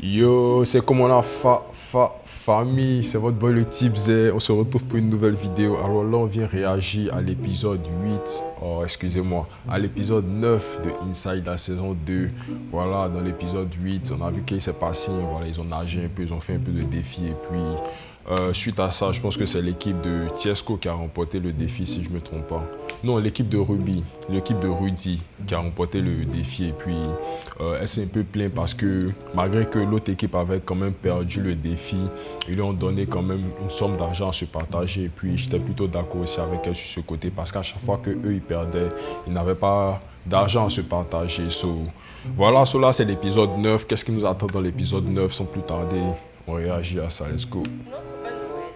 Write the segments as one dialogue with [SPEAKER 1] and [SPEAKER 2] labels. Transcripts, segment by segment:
[SPEAKER 1] Yo, c'est comment la famille, c'est votre boy le Tipzé. On se retrouve pour une nouvelle vidéo. Alors là, on vient réagir à l'épisode 8, oh excusez-moi, à l'épisode 9 de Inside la saison 2. Voilà, dans l'épisode 8, on a vu qu'il s'est passé, voilà, ils ont nagé un peu, ils ont fait un peu de défi et puis suite à ça, je pense que c'est l'équipe de Tiesco qui a remporté le défi, si je ne me trompe pas. Non, l'équipe de Ruby, l'équipe de Rudy qui a remporté le défi. Et puis, elle s'est un peu plainte parce que malgré que l'autre équipe avait quand même perdu le défi, ils lui ont donné quand même une somme d'argent à se partager. Et puis, j'étais plutôt d'accord aussi avec elle sur ce côté parce qu'à chaque fois qu'eux, ils perdaient, ils n'avaient pas d'argent à se partager. Voilà, cela c'est l'épisode 9. Qu'est-ce qui nous attend dans l'épisode 9? Sans plus tarder, on réagit à ça. Let's go.
[SPEAKER 2] Notre bonne nouvelle.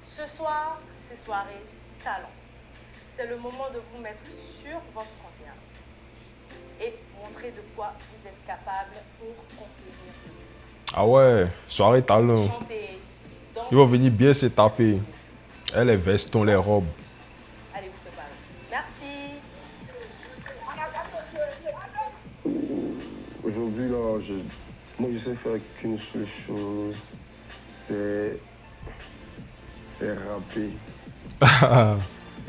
[SPEAKER 2] Ce soir, c'est soirée talent. C'est le moment de vous mettre sur votre 31 et montrer de quoi vous êtes capable pour conquérir.
[SPEAKER 1] Ah ouais, soirée talent.
[SPEAKER 2] Chanter, danser.
[SPEAKER 1] Ils vont venir bien se taper. Elle, les vestons, les robes.
[SPEAKER 2] Allez vous préparer. Merci.
[SPEAKER 3] Aujourd'hui, là, moi, je sais faire qu'une seule chose, c'est rapper.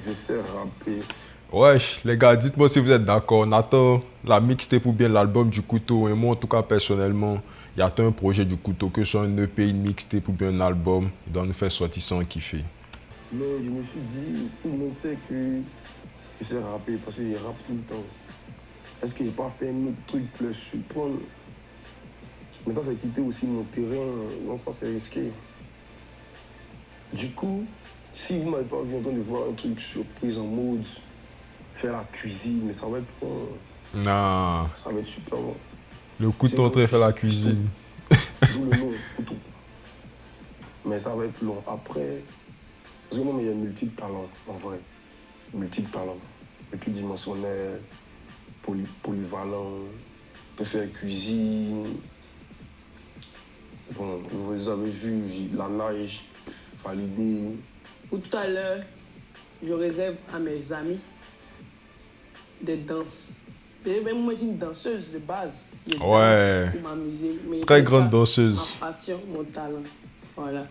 [SPEAKER 3] Je sais rapper.
[SPEAKER 1] Wesh, les gars, dites-moi si vous êtes d'accord. On attend la mixtape ou bien l'album du couteau. Et moi, en tout cas, personnellement, il y a un projet du couteau, que ce soit un EP, une mixtape ou bien un album. Il doit nous faire sortir sans kiffer.
[SPEAKER 3] Mais je me suis dit, tout le monde sait que je sais rapper parce qu'il rappe tout le temps. Est-ce qu'il n'a pas fait un autre truc plus surprendre? Mais ça, c'est quitter aussi mon terrain, donc ça, c'est risqué. Du coup, si vous ne m'avez pas vu en train de voir un truc surprise en mode faire la cuisine, mais ça va être bon.
[SPEAKER 1] Non,
[SPEAKER 3] Ça va être super bon.
[SPEAKER 1] le couteau en train de faire la cuisine.
[SPEAKER 3] D'où le nom, couteau. Mais ça va être long. Après, parce que moi, il y a multi-talents, en vrai. Multi-talents. Multidimensionnel, polyvalent, peut faire cuisine. Bon, vous avez vu, j'ai la nage, validé.
[SPEAKER 4] Pour tout à l'heure, je réserve à mes amis des danses. Même moi, je suis une danseuse de base. Je danse
[SPEAKER 1] Ouais.
[SPEAKER 4] pour m'amuser. Mais
[SPEAKER 1] Très
[SPEAKER 4] c'est
[SPEAKER 1] grande
[SPEAKER 4] ça,
[SPEAKER 1] danseuse.
[SPEAKER 4] Ma passion, mon talent. Voilà.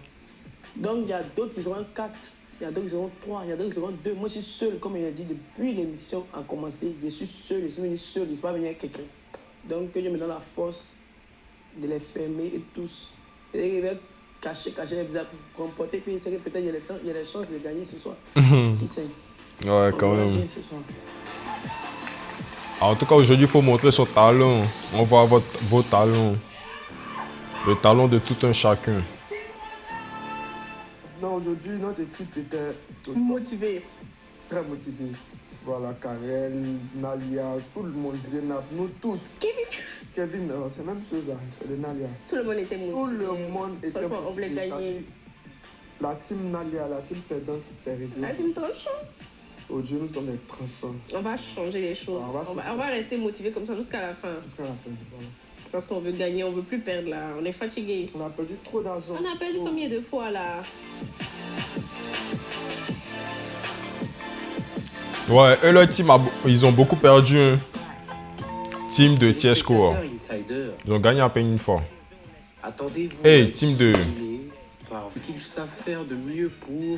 [SPEAKER 4] Donc, il y a d'autres qui auront 4, il y a d'autres qui auront 3, il y a d'autres qui auront 2. Moi, je suis seule, comme il a dit, depuis l'émission a commencé. Je suis seule, je suis venue seule, je ne suis pas venue avec quelqu'un. Donc, que Dieu me donne la force de les fermer et tous. Et je vais cacher les visages pour comporter. Puis, c'est que peut-être il y a des chances de gagner ce soir. Qui sait?
[SPEAKER 1] Ouais, quand
[SPEAKER 4] On va
[SPEAKER 1] même.
[SPEAKER 4] gagner ce soir.
[SPEAKER 1] En tout cas, aujourd'hui, il faut montrer son talent. On voit vos talents. Le talent de tout un chacun.
[SPEAKER 3] Non, aujourd'hui, notre équipe était
[SPEAKER 4] Motivé.
[SPEAKER 3] très motivée. Voilà, Karel, Nalia, tout le monde, Renat, nous tous. Kevin, c'est même chose là, c'est de Nalia.
[SPEAKER 4] Tout le monde était motivé.
[SPEAKER 3] Tout le monde était
[SPEAKER 4] Franchement, on voulait
[SPEAKER 3] motivé.
[SPEAKER 4] gagner.
[SPEAKER 3] La team Nalia, la team perdante, c'est réglé.
[SPEAKER 4] La team tranchant.
[SPEAKER 3] Aujourd'hui, nous sommes des tranchants.
[SPEAKER 4] On va changer les choses.
[SPEAKER 3] Ah,
[SPEAKER 4] On va rester motivé comme ça jusqu'à la fin.
[SPEAKER 3] Jusqu'à la fin, voilà.
[SPEAKER 4] Parce qu'on veut gagner, on veut plus perdre là. On est fatigué.
[SPEAKER 3] On a perdu trop d'argent.
[SPEAKER 4] On a perdu combien de fois là?
[SPEAKER 1] Ouais, eux, leur team, ils ont beaucoup perdu. Hein. Team de Tiesco. Ils ont gagné à peine une fois.
[SPEAKER 5] Attendez-vous
[SPEAKER 1] Hey, team 2.
[SPEAKER 5] par ce qu'ils savent faire de mieux pour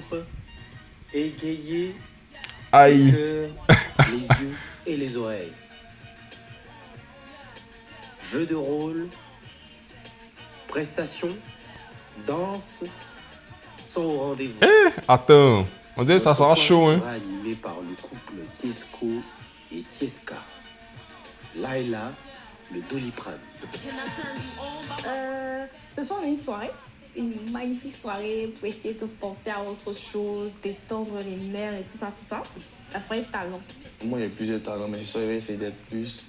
[SPEAKER 5] égayer
[SPEAKER 1] Aïe.
[SPEAKER 5] le cœur, les yeux et les oreilles. Jeu de rôle, prestations, danse sont au rendez-vous.
[SPEAKER 1] Attends, on dirait que ça sera chaud. Hein.
[SPEAKER 5] Sera animé par le couple Tiesco et Tieska. Laila, le Doliprane.
[SPEAKER 6] Ce soir, on a une soirée, une magnifique soirée pour essayer de penser à autre chose, détendre les nerfs et tout ça, tout ça. La soirée talent.
[SPEAKER 7] Moi, il y a plusieurs talents, mais je vais essayer d'être plus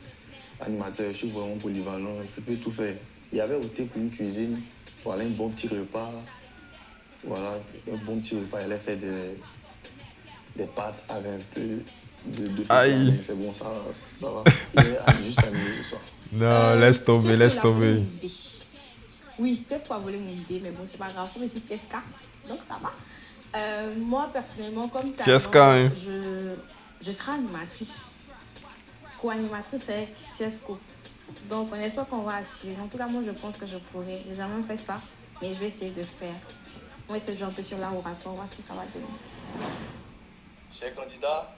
[SPEAKER 7] animateur. Je suis vraiment polyvalent, je peux tout faire. Il y avait opté pour une cuisine, voilà, un bon petit repas. Voilà, un bon petit repas. Elle a fait des pâtes avec un peu de
[SPEAKER 1] Aïe.
[SPEAKER 7] C'est bon, ça va. Il est juste amusé ce soir.
[SPEAKER 1] Non, laisse tomber, laisse tomber.
[SPEAKER 6] Oui, Tesco a volé mon idée, mais bon, c'est pas grave. Comme c'est Tieska, donc ça va. Moi, personnellement, comme talent,
[SPEAKER 1] Tieska, hein.
[SPEAKER 6] je serai animatrice. Co-animatrice avec Tiesco. Donc, on espère qu'on va assurer. En tout cas, moi, je pense que je pourrais. J'ai jamais fait ça, mais je vais essayer de faire. On va essayer de jouer un peu sur l'oratoire, voir ce que ça va donner.
[SPEAKER 7] Chers candidats,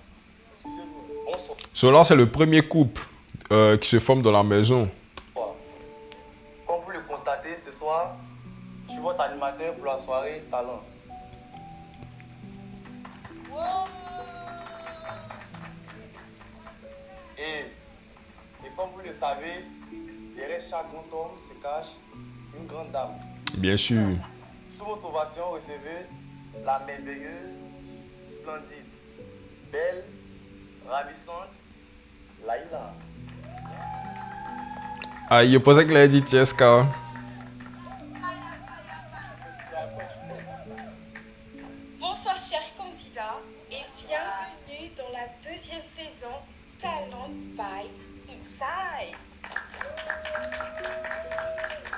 [SPEAKER 7] excusez-moi, bonsoir.
[SPEAKER 1] Cela, c'est le premier couple qui se forme dans la maison.
[SPEAKER 7] Comme vous le constatez, ce soir, je suis votre animateur pour la soirée Talent. Et comme vous le savez, derrière chaque grand homme se cache une grande dame.
[SPEAKER 1] Bien sûr.
[SPEAKER 7] Sous votre ovation, recevez la merveilleuse, splendide, belle, ravissante, Laïla.
[SPEAKER 1] Ah, je pensais qu'il avait dit Tieska.
[SPEAKER 2] Bonsoir chers candidats et bienvenue dans la deuxième saison Talent by Inside.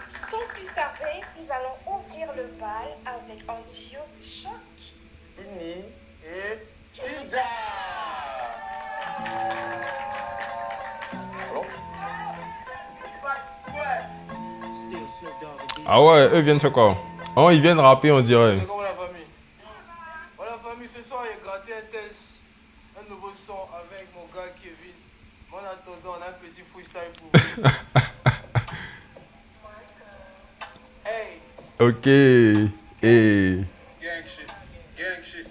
[SPEAKER 2] Sans plus tarder, nous allons ouvrir le bal avec un duo de choc.
[SPEAKER 7] Ini et Kidja.
[SPEAKER 1] Ah ouais, eux viennent faire quoi? Oh, ils viennent rapper, on dirait.
[SPEAKER 8] C'est comme la famille. Bon, la famille, ce soir, il a gratté un test, un nouveau son avec mon gars Kevin. Mais en attendant, on a un petit freestyle pour vous. Hey,
[SPEAKER 1] Ok. Hey.
[SPEAKER 8] gang shit, gang shit.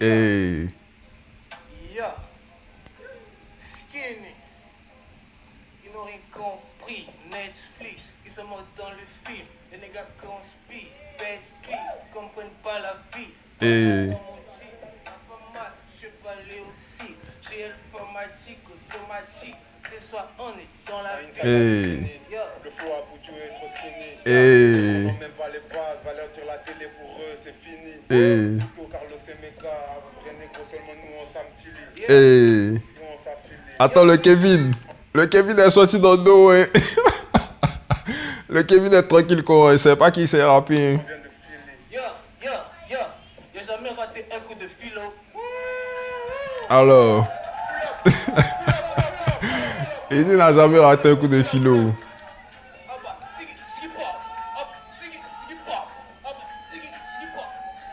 [SPEAKER 1] Hey.
[SPEAKER 8] Yeah. Skinny. Ils n'ont rien compris. Netflix, ils sont morts dans le film. Les nègres conspirent, bête qui comprennent pas la vie.
[SPEAKER 1] Hey.
[SPEAKER 8] Je vais parler aussi. J'ai l'informatique, automatique. Ce soir, on est dans la vie.
[SPEAKER 1] Hey.
[SPEAKER 8] Yeah.
[SPEAKER 9] Le faux à Boutou est trop skinny.
[SPEAKER 1] Hey.
[SPEAKER 9] On même pas les bases, va leur dire la télé pour eux, c'est fini.
[SPEAKER 1] Hey.
[SPEAKER 9] Tout Carlos et Meka, vrai négro, seulement nous on s'affile.
[SPEAKER 1] Hey.
[SPEAKER 9] Nous on s'affile.
[SPEAKER 1] Attends, le Kevin. Le Kevin est sorti dans le dos, hein. Le Kevin est tranquille, quoi. Il sait pas qui s'est rappé. Hein.
[SPEAKER 9] On vient de filer.
[SPEAKER 8] Y'a jamais raté un coup de philo.
[SPEAKER 1] Alors. Il n'a jamais raté un coup de philo.
[SPEAKER 8] Ah bah, sigi pop. Ah bah, sigi pop. Ah bah, sigi pop.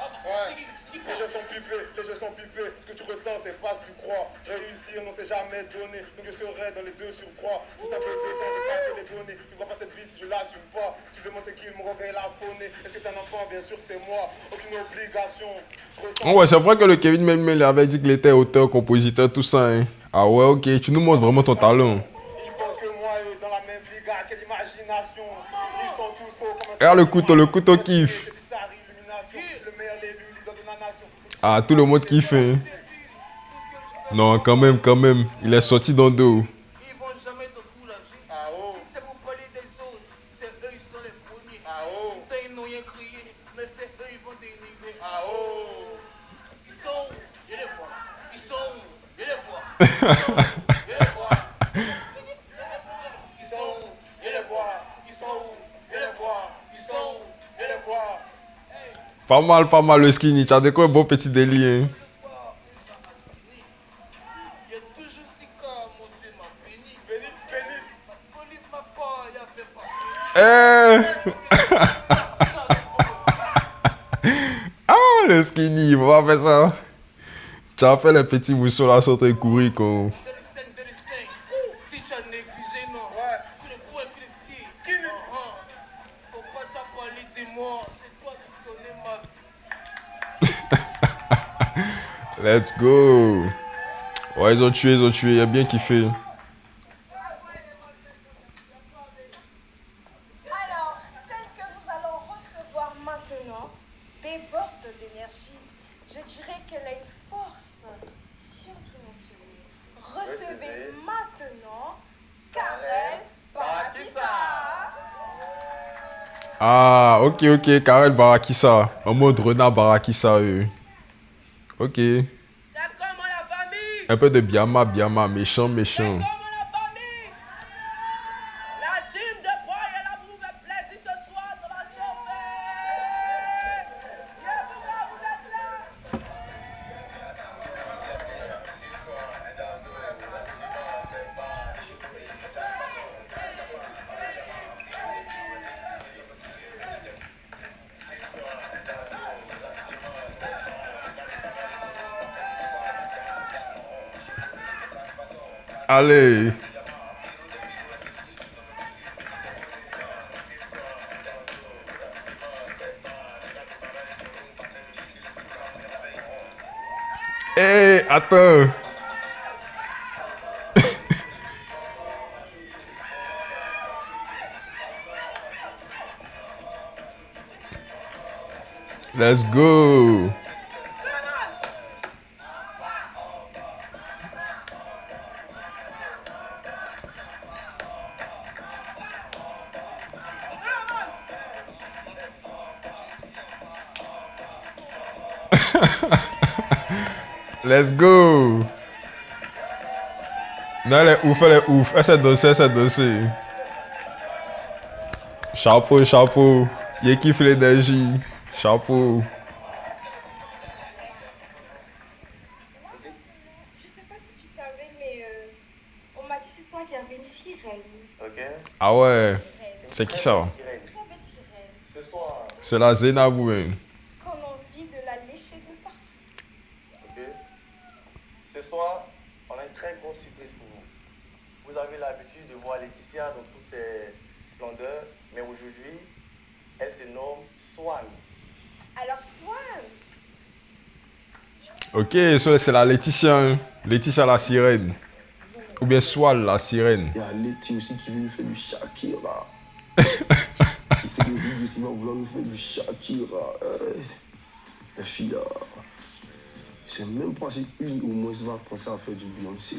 [SPEAKER 8] Ah bah,
[SPEAKER 9] Ouais,
[SPEAKER 8] sigi
[SPEAKER 9] les
[SPEAKER 8] pop.
[SPEAKER 9] jeux sont pipés, les jeux sont pipés. Ce que tu ressens, c'est pas ce que tu crois. Réussir, on s'est jamais donné. Donc je serai dans les 2 sur 3. Juste un peu de temps, j'ai pas que les données. Tu vois pas cette vie si je l'assume pas. Tu demandes c'est qui, mon regard il a phoné. Est-ce que t'es un enfant? Bien sûr que c'est moi. Aucune obligation. Je ressens.
[SPEAKER 1] Oh ouais, c'est vrai que le Kevin même il avait dit qu'il était auteur, compositeur, tout ça. Hein. Ah ouais, ok. Tu nous montres vraiment ton talent.
[SPEAKER 9] Ils pensent que moi, eux, dans la même liga, quelle imagination. Ils sont tous faux comme un...
[SPEAKER 1] Regarde le couteau kiffe.
[SPEAKER 9] Bizarre illumination. Le meilleur l'élu, leader de la nation.
[SPEAKER 1] Ah, tout le monde kiffe. Hein. Non, quand même. Il est sorti dans le dos.
[SPEAKER 8] Ils vont jamais te courager.
[SPEAKER 9] Ah oh,
[SPEAKER 8] Si c'est pour parler des autres, c'est eux, ils sont les premiers.
[SPEAKER 9] ah oh,
[SPEAKER 8] Putain, ils n'ont rien crié, mais c'est eux, ils vont dénigrer.
[SPEAKER 9] ah oh.
[SPEAKER 8] Ils sont où? Je les vois. Ils sont où? Je les vois. Ils sont où? Je les vois. Ils sont où?
[SPEAKER 9] Je les vois, ils sont où? Je les vois, ils sont où? Je les vois.
[SPEAKER 1] Pas mal le skinny. Tu as de quoi un bon petit délire. Hein.
[SPEAKER 8] Il y a toujours 6 cas, mon Dieu m'a béni.
[SPEAKER 9] Béni, béni.
[SPEAKER 8] La police m'a pas, il y avait pas.
[SPEAKER 1] Ah, le skinny. On va faire ça. Tu as fait les petits mousseaux là, sauter et courir. Quoi.
[SPEAKER 8] De les 5. Si tu as négligé, non.
[SPEAKER 9] Ouais.
[SPEAKER 8] Que le poing, que les pieds.
[SPEAKER 9] Skinny.
[SPEAKER 8] Faut pas t'as parlé de moi. C'est toi qui connais ma vie.
[SPEAKER 1] Let's go. Ouais, ils ont tué. Il a bien kiffé.
[SPEAKER 2] Alors, celle que nous allons recevoir maintenant déborde d'énergie. Je dirais qu'elle a une force surdimensionnée. Recevez maintenant Karel Barakissa.
[SPEAKER 1] Ah, ok. Karel Barakissa. En mode renard Barakissa, eux. Ok.
[SPEAKER 8] C'est comment la famille?
[SPEAKER 1] Un peu de Biama, méchant.
[SPEAKER 8] Comment la famille? La team de Boy, elle a prouvé plaisir ce soir, ça va chauffer. Vous êtes là?
[SPEAKER 1] Allez. Hé, attends. Let's go. Let's go. Non, elle est ouf, elle est ouf. Elle s'est dansée, elle s'est dansée. Chapeau, chapeau. Il kiffe l'énergie. Chapeau.
[SPEAKER 10] Je sais pas si tu savais, mais on m'a dit ce soir qu'il y avait une sirène.
[SPEAKER 7] Ok.
[SPEAKER 1] Ah ouais. C'est qui ça?
[SPEAKER 7] Sirène.
[SPEAKER 10] Très belle sirène.
[SPEAKER 7] Ce soir,
[SPEAKER 1] C'est la Zénabou. Hein.
[SPEAKER 10] Qu'on a envie de la lécher de partout.
[SPEAKER 7] ok. Ce soir, on a une très grosse surprise pour vous. Vous avez l'habitude de voir Laetitia dans toutes ses splendeurs, mais aujourd'hui, elle se nomme Swan.
[SPEAKER 10] Alors, Swan,
[SPEAKER 1] Ok, ça c'est la Laetitia. Hein. Laetitia la sirène. Ou bien Swal la sirène.
[SPEAKER 3] Il y a Letty aussi qui veut nous faire du Shakira. Il sait que lui aussi va vouloir nous faire du Shakira. La fille là. Je sais même pas si une au moins va penser à faire du Beyoncé.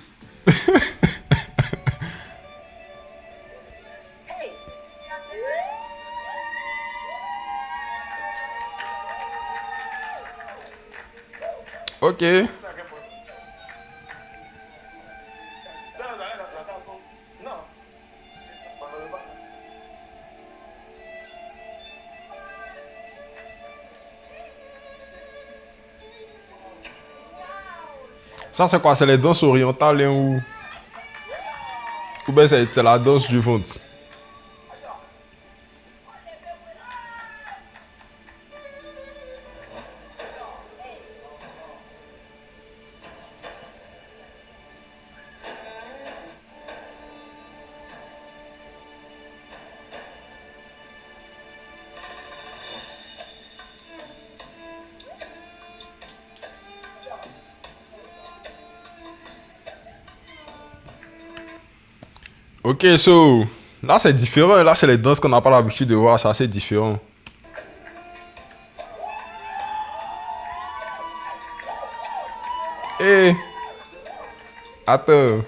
[SPEAKER 10] hey,
[SPEAKER 1] Ok. Ça c'est quoi? C'est les danses orientales hein, ou bien c'est la danse du ventre? Ok, so, là c'est différent. Là c'est les danses qu'on n'a pas l'habitude de voir. C'est assez différent. Eh, attends.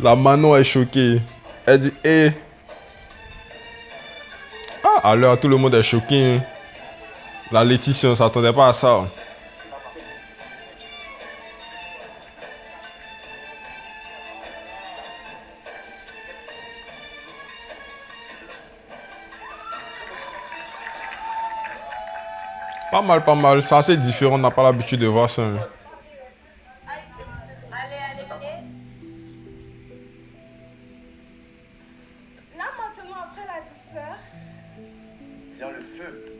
[SPEAKER 1] La Manon est choquée. Elle dit, hé. Ah, alors tout le monde est choqué. Hein. La Laetitia, on s'attendait pas à ça. Pas mal, pas mal. C'est assez différent. On n'a pas l'habitude de voir ça. Hein.
[SPEAKER 10] allez. Là, maintenant, après la douceur,
[SPEAKER 7] Vient le feu.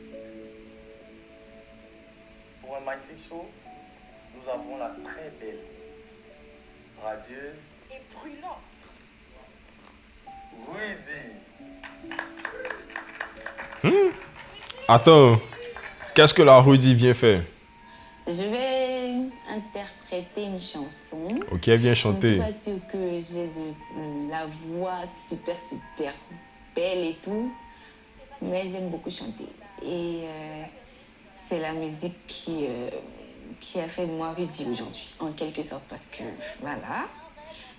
[SPEAKER 7] Pour un magnifique show, nous avons la très belle, radieuse
[SPEAKER 10] et brûlante.
[SPEAKER 7] Rudy.
[SPEAKER 1] Attends. Qu'est-ce que la Rudy vient faire?
[SPEAKER 11] Je vais interpréter une chanson.
[SPEAKER 1] Ok, elle vient
[SPEAKER 11] Je
[SPEAKER 1] chanter.
[SPEAKER 11] ne suis pas sûre que j'ai la voix super belle et tout, mais j'aime beaucoup chanter. Et c'est la musique qui a fait de moi Rudy aujourd'hui, en quelque sorte, parce que voilà.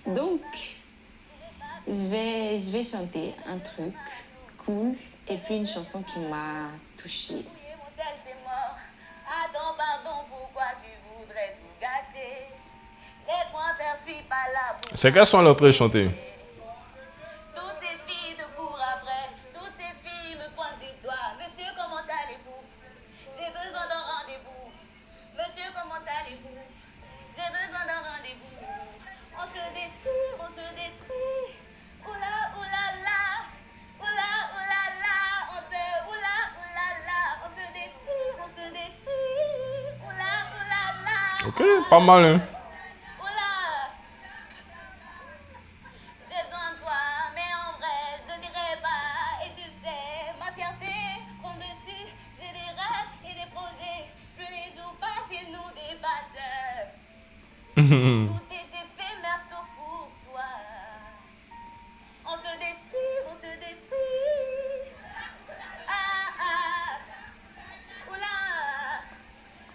[SPEAKER 11] Donc, je vais chanter un truc cool et puis une chanson qui m'a touchée.
[SPEAKER 2] C'est mort. Attends, pardon, pourquoi tu voudrais tout gâcher? Laisse-moi faire, je suis pas là pour.
[SPEAKER 1] C'est quelle son elle est en train de chanter?
[SPEAKER 2] Toutes ces filles te courent après, toutes ces filles
[SPEAKER 1] Ok, pas mal, hein.
[SPEAKER 12] J'ai besoin de toi, mais en vrai, je ne dirai pas. Et tu le sais, ma fierté prend dessus. J'ai des rêves et des projets. Plus les jours passent, ils nous dépassent. Tout est éphémère sauf pour toi. On se déchire, on se détruit. Ah ah, oula,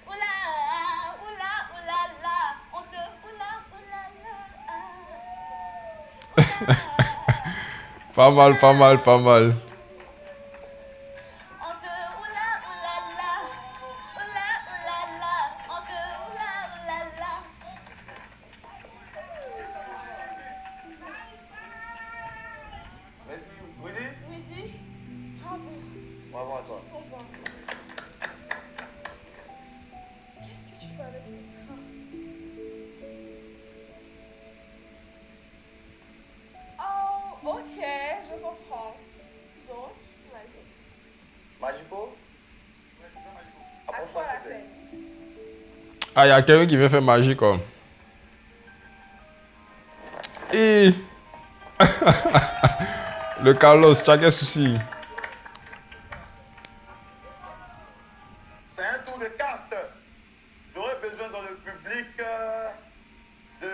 [SPEAKER 12] oula, oula, oula, la. On se oula, oula, la.
[SPEAKER 1] Pas mal, pas mal, pas mal.
[SPEAKER 12] On se oula, oula, la. Oula, oula, la. On se oula, oula, la.
[SPEAKER 7] Merci. Midi?
[SPEAKER 10] Midi, bravo.
[SPEAKER 7] Bravo à toi.
[SPEAKER 10] Ils sont bons. Qu'est-ce que tu fais avec ce train? Oh, ok, je comprends. Donc, vas-y.
[SPEAKER 7] Magico?
[SPEAKER 10] À toi la scène.
[SPEAKER 1] Ah, il y a quelqu'un qui vient faire magie comme. Et le Carlos, tu as quel souci?
[SPEAKER 9] C'est un tour de carte. J'aurais besoin dans le public de...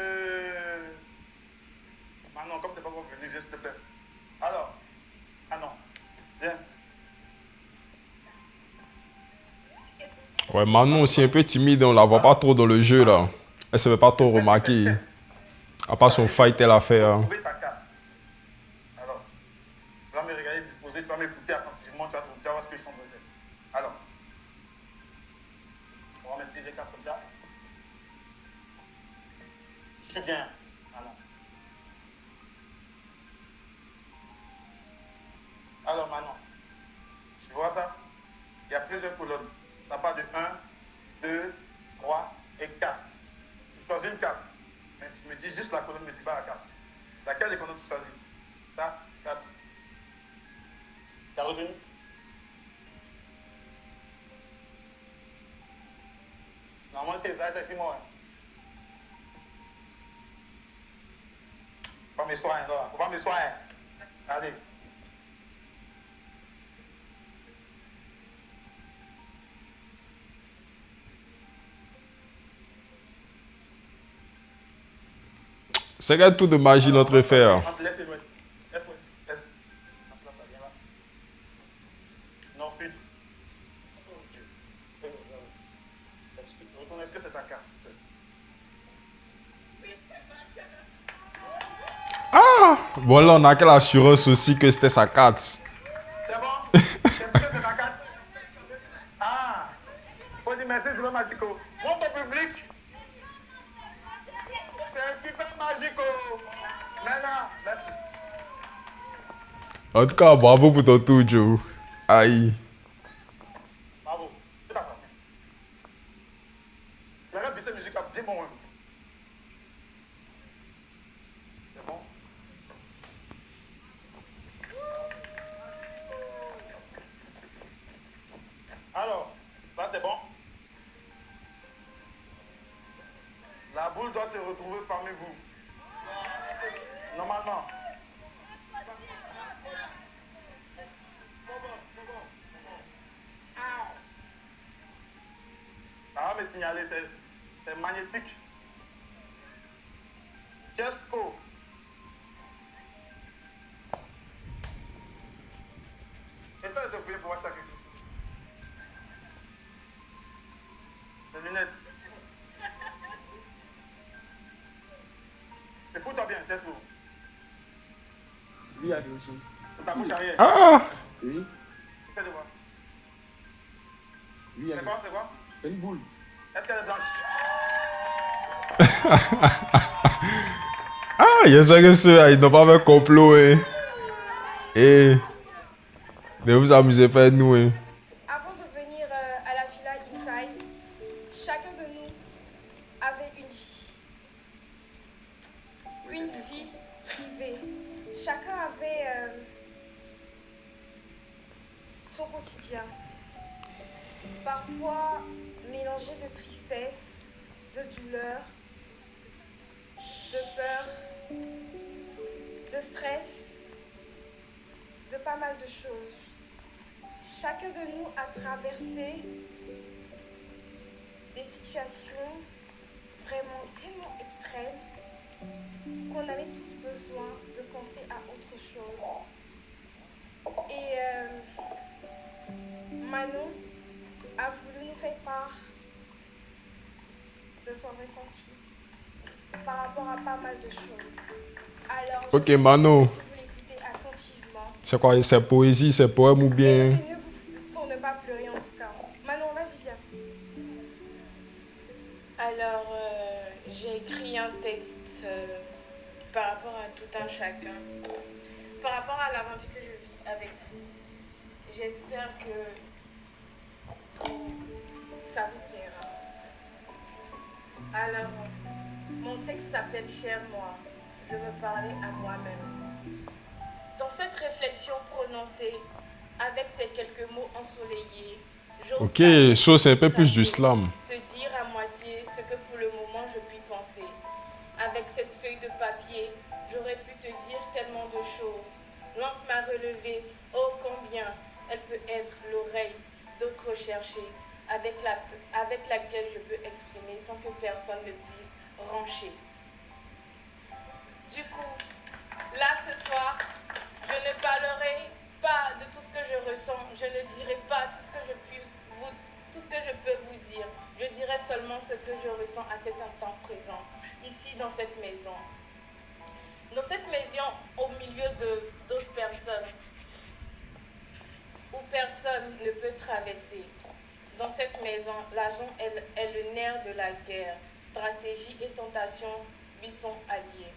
[SPEAKER 9] Manon, comme tu n'es pas encore venu, viens s'il te plaît. Alors, ah non, viens.
[SPEAKER 1] Ouais, Manon aussi un peu timide, on la voit pas trop dans le jeu là. Elle se fait pas trop remarquer. À part son fight, elle a fait.
[SPEAKER 9] Trouver ta carte. Alors, tu vas me regarder disposer, tu vas m'écouter attentivement, tu vas voir ce que je suis en train de faire. Alors, on va mettre plusieurs cartes comme ça. Je suis bien. Alors, Manon, tu vois ça? Il y a plusieurs colonnes. Ça part de 1, 2, 3 et 4. Tu choisis une carte. Mais tu me dis juste la colonne, mais tu bats la carte. Laquelle des colonnes tu choisis? Ça, 4. Tu as retenu? Normalement, c'est ça, c'est Simon. Faut pas me soigner, là. Faut pas me soigner. Allez.
[SPEAKER 1] C'est quel tour de magie notre faire?
[SPEAKER 9] Entre l'est et l'ouest. Est, ouest, est. Entre là, ça vient là. Nord, sud. Oh Dieu. Retourne, est-ce que c'est ta carte?
[SPEAKER 1] Ah! Bon là, on a quelle assurance aussi que c'était sa carte.
[SPEAKER 9] C'est bon? Est-ce que c'est ta carte? Ah! Faut dire merci, Super Magico. Mon public. C'est un super Magico. Maintenant, merci.
[SPEAKER 1] En tout cas, bravo pour ton tour, Joe. Aïe.
[SPEAKER 9] Bravo. C'est ça. Il y a un bisset musical bien bon. C'est bon? Alors, ça c'est bon? La boule doit se retrouver parmi vous. Normalement. Ça va me signaler, c'est magnétique. Kesco. Est-ce que tu veux voir ça quelque chose? Les lunettes. Et fous-toi bien, Teslo.
[SPEAKER 3] Oui, il y a quelque chose.
[SPEAKER 9] C'est ta bouche arrière.
[SPEAKER 1] Ah!
[SPEAKER 3] Oui,
[SPEAKER 9] Essaie de voir.
[SPEAKER 3] oui, il y a
[SPEAKER 9] C'est
[SPEAKER 3] quelque
[SPEAKER 9] quoi,
[SPEAKER 3] chose.
[SPEAKER 9] c'est quoi?
[SPEAKER 3] C'est une boule.
[SPEAKER 9] Est-ce qu'elle est blanche?
[SPEAKER 1] Ah, j'espère que ceux ils n'ont pas fait complot, hein. Et ne vous amusez pas avec nous, hein.
[SPEAKER 10] Avant de venir à la villa Inside, chacun de nous avait une vie. Une vie privée. Chacun avait son quotidien. Parfois mélangé de tristesse, de douleur, de peur, de stress, de pas mal de choses. Chacun de nous a traversé des situations vraiment tellement extrêmes qu'on avait tous besoin de penser à autre chose. Et Manon a voulu nous faire part de son ressenti par rapport à pas mal de choses. Alors,
[SPEAKER 1] Ok, Mano.
[SPEAKER 10] vous l'écoutez attentivement.
[SPEAKER 1] C'est quoi? C'est poésie, c'est poème ou bien?
[SPEAKER 10] Écoutez-le pour ne pas pleurer en tout cas. Manon, vas-y, viens.
[SPEAKER 4] Alors, j'ai écrit un texte par rapport à tout un chacun, par rapport à l'aventure que je vis avec vous. J'espère que ça vous plaira. Alors, mon texte s'appelle Cher moi, je veux parler à moi-même. Dans cette réflexion prononcée, avec ces quelques mots ensoleillés,
[SPEAKER 1] Ok, so c'est un peu plus du slam.
[SPEAKER 4] te dire à moitié ce que pour le moment je puis penser. Avec cette feuille de papier, j'aurais pu te dire tellement de choses. L'encre m'a relevé, oh combien elle peut être l'oreille d'autres recherchés, avec laquelle je peux exprimer sans que personne ne puisse rancher. Du coup, là ce soir, je ne parlerai pas de tout ce que je ressens, je ne dirai pas tout ce que je peux vous dire. Je dirai seulement ce que je ressens à cet instant présent, ici dans cette maison. Dans cette maison, au milieu d'autres personnes, où personne ne peut traverser. Dans cette maison, l'argent est le nerf de la guerre. Stratégie et tentation lui sont alliés.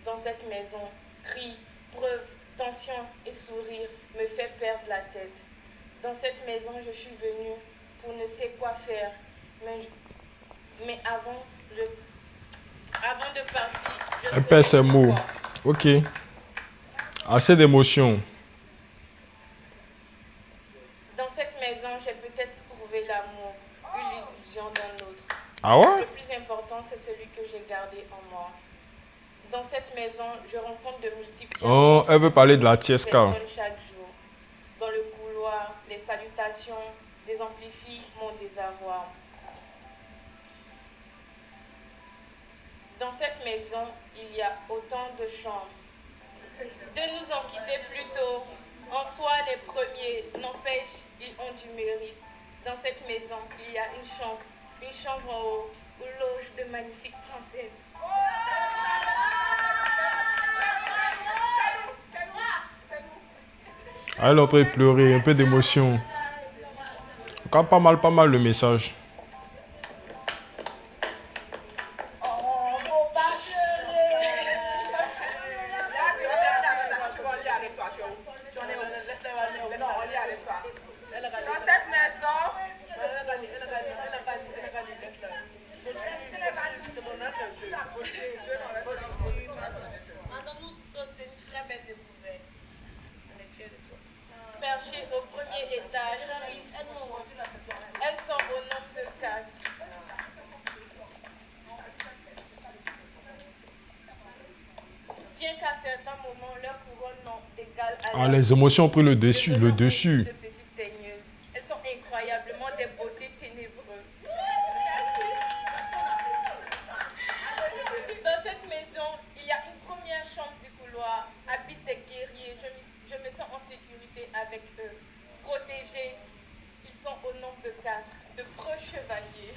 [SPEAKER 4] Dans cette maison, cris, preuves, tension et sourire me fait perdre la tête. Dans cette maison, je suis venue pour ne sais quoi faire. Mais avant de partir, je
[SPEAKER 1] Épais
[SPEAKER 4] sais
[SPEAKER 1] ces mots.
[SPEAKER 4] pourquoi.
[SPEAKER 1] Ok. Assez d'émotions.
[SPEAKER 4] Dans cette maison, j'ai peut-être trouvé l'amour, eu l'illusion d'un autre.
[SPEAKER 1] Ah ouais?
[SPEAKER 4] Le plus important, c'est celui que j'ai gardé en moi. Dans cette maison, je rencontre de multiples
[SPEAKER 1] Oh, elle veut parler de la TSK.
[SPEAKER 4] personnes chaque jour. Dans le couloir, les salutations désamplifient mon désarroi. Dans cette maison, il y a autant de chambres. De nous en quitter plus tôt, en soi les premiers, n'empêche, ils ont du mérite. Dans cette maison, il y a une chambre en haut, où loge de magnifiques princesses.
[SPEAKER 1] Elle est en train de pleurer, un peu d'émotion. Encore pas mal le message.
[SPEAKER 8] Dans cette maison,
[SPEAKER 2] Entends-nous tous, c'est une très belle découverte. On est fiers de toi.
[SPEAKER 4] Perchées au premier étage, elles sont au nombre de 4. Bien qu'à certains moments, leur couronne n'ont d'égal à
[SPEAKER 1] Ah, les émotions ont pris le dessus.
[SPEAKER 4] de petites teigneuses. Elles sont incroyablement des beautés ténébreuses. Dans cette maison, il y a une première chambre du couloir. Habitent des guerriers. Je me sens en sécurité avec eux. Protégés. Ils sont au nombre de 4. De preux chevaliers.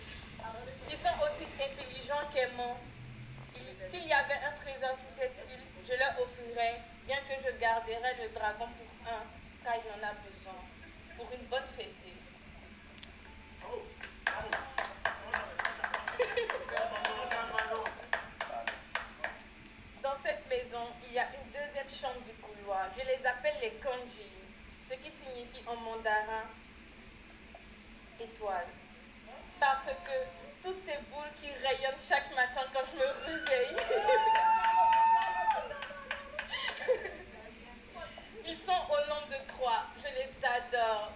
[SPEAKER 4] Ils sont aussi intelligents qu'aimants. S'il y avait un trésor sur cette île, je leur offrirais, bien que je garderais le dragon pour un, car il en a besoin, pour une bonne fessée. Dans cette maison, il y a une deuxième chambre du couloir. Je les appelle les kanji, ce qui signifie en mandarin étoile. Parce que toutes ces boules qui rayonnent chaque matin quand je me réveille. Ils sont au nombre de 3. Je les adore.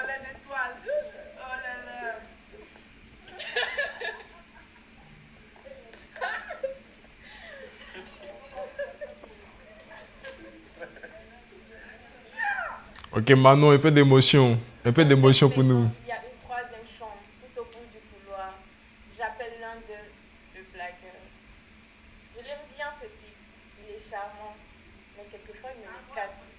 [SPEAKER 8] les étoiles. Oh là là.
[SPEAKER 1] Ok, Manon, un peu d'émotion. Un peu d'émotion pour nous.
[SPEAKER 2] Il y a une troisième chambre tout au bout du couloir. J'appelle l'un d'eux le blagueur. Je l'aime bien ce type. Il est charmant. Mais quelquefois il me casse.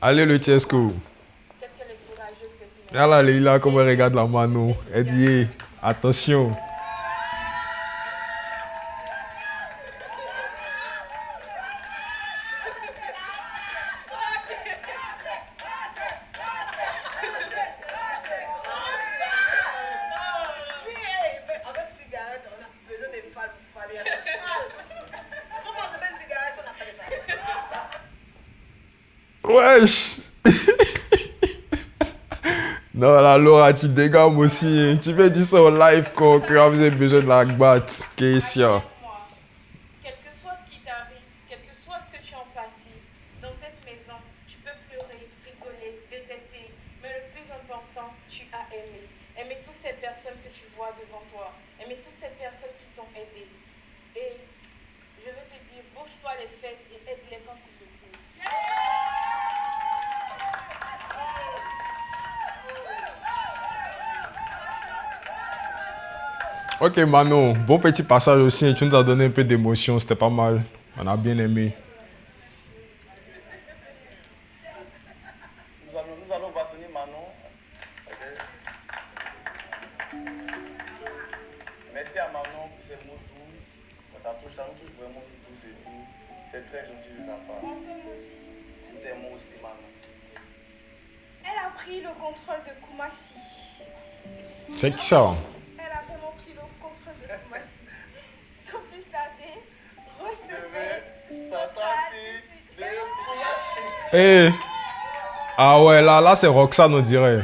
[SPEAKER 1] Allez, le Tiesco.
[SPEAKER 2] Qu'est-ce qu'elle est courageuse cette
[SPEAKER 1] Ah là, Leïla, comme elle regarde la Manon. Elle dit, hey, attention. Wesh. Non, la Laura, tu dégames aussi. Hein. Tu fais dire ça au live quand vous avez besoin de la batte. Keisha.
[SPEAKER 2] Quel que soit ce qui t'arrive, quel que soit ce que tu en pâtis, dans cette maison, tu peux pleurer, rigoler, détester, mais le plus important, tu as aimé. Aimer toutes ces personnes que tu vois devant toi. Aimer toutes ces personnes qui t'ont aidé. Et je veux te dire, bouge-toi les fesses et aide-les quand ils le peuvent.
[SPEAKER 1] Ok, Manon, bon petit passage aussi. Tu nous as donné un peu d'émotion, c'était pas mal. On a bien aimé.
[SPEAKER 7] Nous allons vacciner Manon. Ok. Merci à Manon pour ses mots doux. Ça nous touche vraiment tous et tout. C'est très gentil de ta part.
[SPEAKER 10] On t'aime aussi.
[SPEAKER 7] Nous t'aimons aussi, Manon.
[SPEAKER 10] Elle a pris le contrôle de Koumassi.
[SPEAKER 1] C'est qui ça?
[SPEAKER 10] Elle a vraiment pris le contrôle de Koumassi. Sans plus tarder, recevez sa trafic de Koumassi.
[SPEAKER 1] Eh. Ah ouais, là c'est Roxane, on dirait.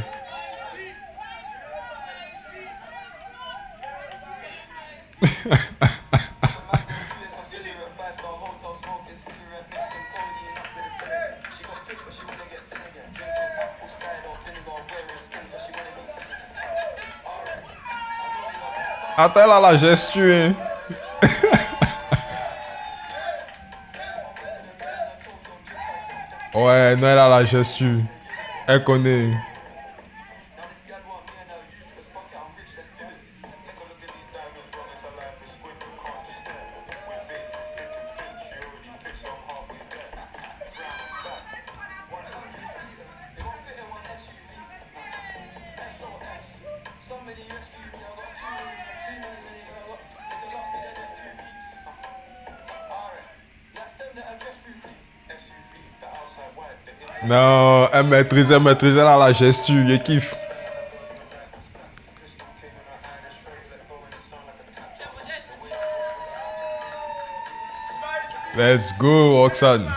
[SPEAKER 1] Attends, elle a la gestu, hein. Ouais, non, elle a la gestu. Elle connaît. Non, elle maîtrise, elle a la gestu, elle kiffe. Let's go, Roxane.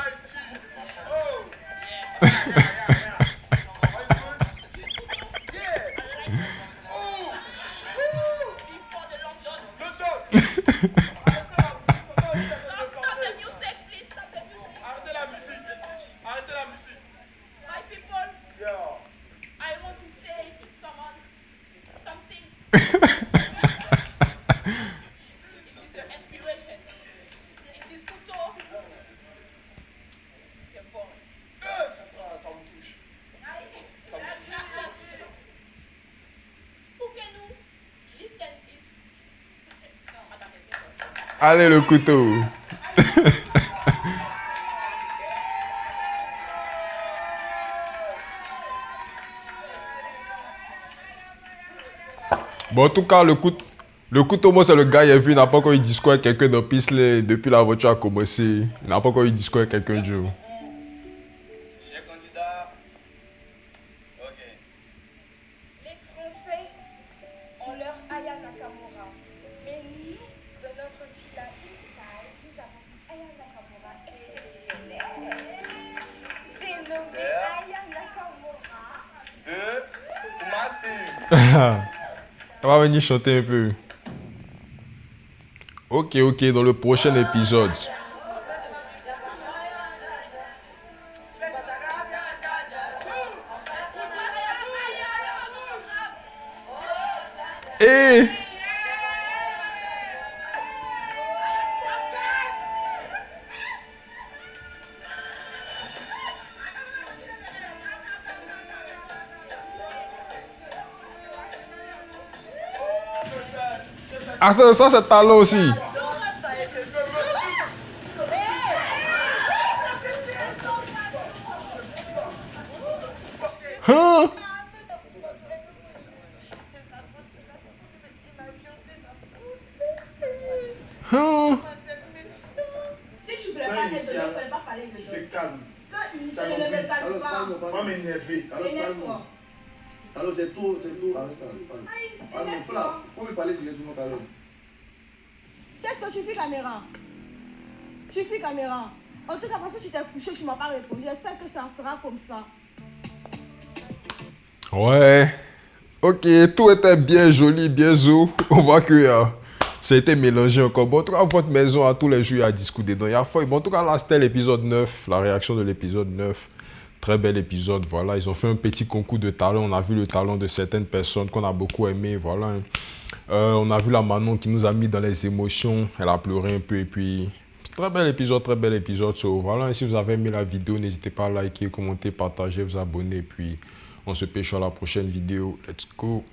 [SPEAKER 1] Allez, le couteau. Bon, en tout cas, le couteau, moi, c'est le gars, il a vu, il n'a pas encore eu discours avec quelqu'un de Pisley depuis la voiture a commencé. Il n'a pas encore eu discours avec quelqu'un de jour.
[SPEAKER 7] Chers candidats, ok.
[SPEAKER 10] Les Français ont leur Aya Nakamura. Mais nous, dans notre villa Inside, nous avons une Aya Nakamura exceptionnelle. J'ai nommé Aya Nakamura.
[SPEAKER 7] De
[SPEAKER 1] Elle va venir chanter un peu. Ok, dans le prochain épisode. Et... Attends, ça c'est talent aussi. Hein? Hein?
[SPEAKER 8] Si tu voulais pas être de il ne fallait pas parler de choses.
[SPEAKER 3] Calme.
[SPEAKER 8] Quand il se ne me calme pas.
[SPEAKER 3] Pas m'énerver.
[SPEAKER 8] Énerve-toi.
[SPEAKER 3] Alors c'est tout. Alors, Fla, pour me parler directement, Carlos.
[SPEAKER 2] Qu'est-ce que tu fais, caméra? Tu fais caméra. En tout cas, parce que tu t'es couché, tu m'as pas répondu. J'espère que ça sera comme ça.
[SPEAKER 1] Ouais. Ok, tout était bien joli, bien zo. On voit que ça a été mélangé encore. Bon, en tout cas, votre maison a tous les jeux à discuter dedans. Il y a feuille. Bon, en tout cas, là, c'était l'épisode 9. La réaction de l'épisode 9. Très bel épisode. Voilà, ils ont fait un petit concours de talent. On a vu le talent de certaines personnes qu'on a beaucoup aimé. Voilà. On a vu la Manon qui nous a mis dans les émotions. Elle a pleuré un peu. Et puis, très bel épisode, très bel épisode. So, voilà, et si vous avez aimé la vidéo, n'hésitez pas à liker, commenter, partager, vous abonner. Et puis, on se pêche à la prochaine vidéo. Let's go.